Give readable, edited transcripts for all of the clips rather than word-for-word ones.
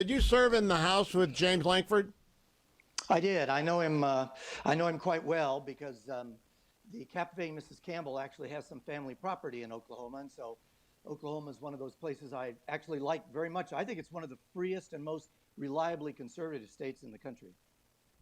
did you serve in the House with James Lankford? I did. I know him. I know him quite well because the captivating Mrs. Campbell actually has some family property in Oklahoma, and so Oklahoma is one of those places I actually like very much. I think it's one of the freest and most reliably conservative states in the country.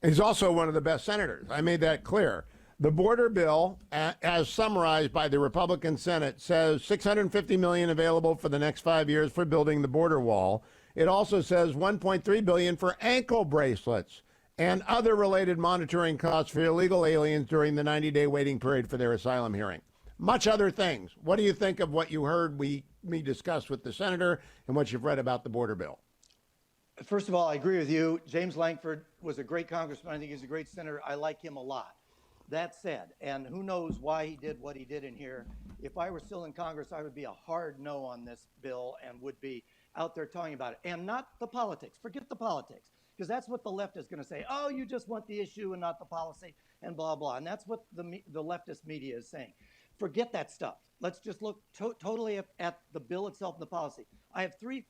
He's also one of the best senators. I made that clear. The border bill, as summarized by the Republican Senate, says $650 million available for the next 5 years for building the border wall. It also says $1.3 billion for ankle bracelets and other related monitoring costs for illegal aliens during the 90-day waiting period for their asylum hearing. Much other things. What do you think of what you heard me discuss with the senator and what you've read about the border bill? First of all, I agree with you. James Lankford was a great congressman. I think he's a great senator. I like him a lot. That said, and who knows why he did what he did in here. If I were still in Congress, I would be a hard no on this bill and would be out there talking about it. And not the politics. Forget the politics. Because that's what the left is going to say. Oh, you just want the issue and not the policy and blah, blah. And that's what the leftist media is saying. Forget that stuff. Let's just look totally at the bill itself and the policy. I have three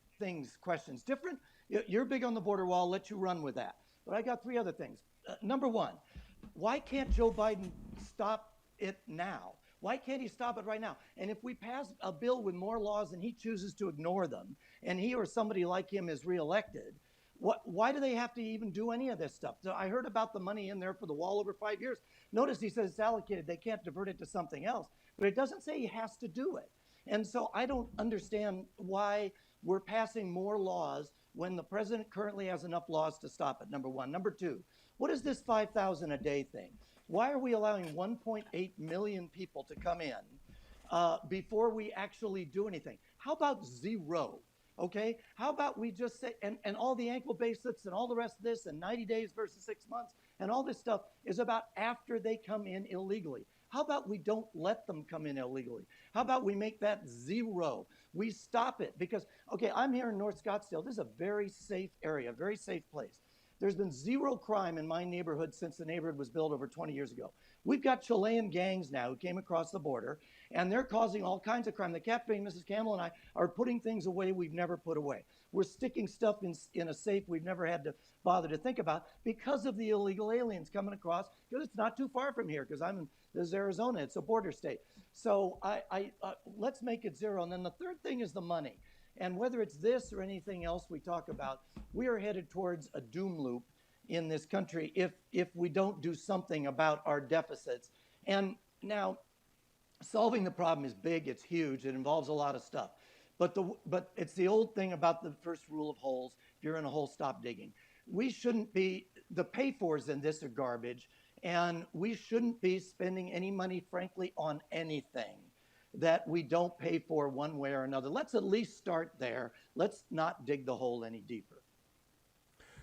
questions. Different. You're big on the border wall. I'll let you run with that. But I got three other things. Number one, why can't Joe Biden stop it now? Why can't he stop it right now? And if we pass a bill with more laws and he chooses to ignore them, and he or somebody like him is reelected, why do they have to even do any of this stuff? So I heard about the money in there for the wall over 5 years. Notice he says it's allocated. They can't divert it to something else. But it doesn't say he has to do it. And so I don't understand why we're passing more laws when the president currently has enough laws to stop it, number one. Number two, what is this 5,000 a day thing? Why are we allowing 1.8 million people to come in before we actually do anything? How about zero? Okay, how about we just say, and all the ankle bracelets and all the rest of this and 90 days versus 6 months and all this stuff is about after they come in illegally. How about we don't let them come in illegally? How about we make that zero? We stop it because, okay, I'm here in North Scottsdale. This is a very safe area, very safe place. There's been zero crime in my neighborhood since the neighborhood was built over 20 years ago. We've got Chilean gangs now who came across the border, and they're causing all kinds of crime. The captivating Mrs. Campbell and I are putting things away we've never put away. We're sticking stuff in a safe we've never had to bother to think about because of the illegal aliens coming across, because it's not too far from here, because this is Arizona. It's a border state. So let's make it zero. And then the third thing is the money. And whether it's this or anything else we talk about, we are headed towards a doom loop in this country if we don't do something about our deficits. And now, solving the problem is big, it's huge, it involves a lot of stuff. But it's the old thing about the first rule of holes. If you're in a hole, stop digging. We shouldn't be, the pay-fors in this are garbage, and we shouldn't be spending any money, frankly, on anything that we don't pay for one way or another. Let's at least start there. Let's not dig the hole any deeper.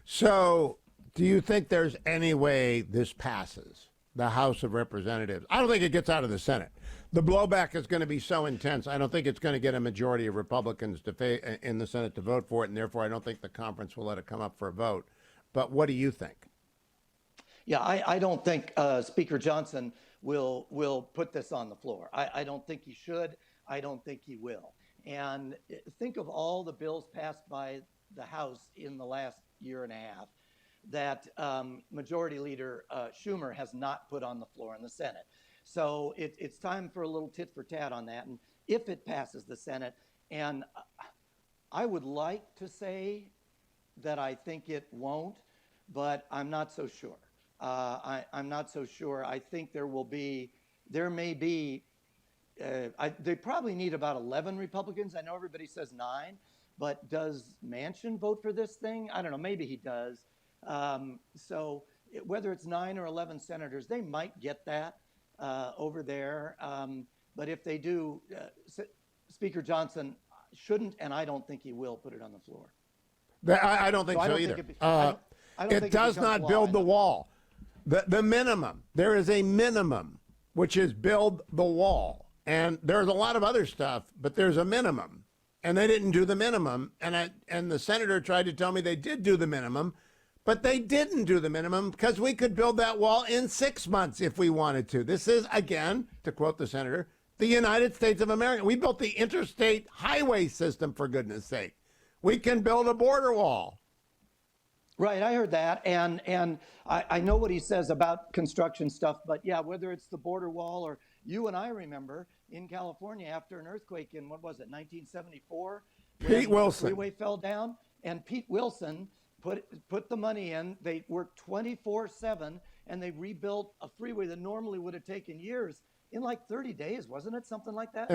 So, do you think there's any way this passes the House of Representatives? I don't think it gets out of the Senate. The blowback is going to be so intense. I don't think it's going to get a majority of Republicans in the Senate to vote for it, and therefore I don't think the conference will let it come up for a vote. But what do you think? Yeah, I don't think Speaker Johnson will put this on the floor. I don't think he should. I don't think he will. And think of all the bills passed by the House in the last year and a half that Majority Leader Schumer has not put on the floor in the Senate. So it's time for a little tit for tat on that. And if it passes the Senate, and I would like to say that I think it won't, but I'm not so sure. I'm not so sure. I think there may be, they probably need about 11 Republicans. I know everybody says 9, but does Manchin vote for this thing? I don't know, maybe he does. So whether it's 9 or 11 senators, they might get that over there. But if they do, Speaker Johnson shouldn't, and I don't think he will put it on the floor. I don't think so either. It does not build the wall. The minimum, there is a minimum, which is build the wall. And there's a lot of other stuff, but there's a minimum. And they didn't do the minimum. And the senator tried to tell me they did do the minimum, but they didn't do the minimum because we could build that wall in 6 months if we wanted to. This is, again, to quote the senator, the United States of America. We built the interstate highway system, for goodness sake. We can build a border wall. Right, I heard that, and I know what he says about construction stuff, but yeah, whether it's the border wall or you and I remember in California after an earthquake in what was it, 1974, Pete when Wilson. the freeway fell down, and Pete Wilson put the money in. They worked 24/7, and they rebuilt a freeway that normally would have taken years in like 30 days, wasn't it? Something like that.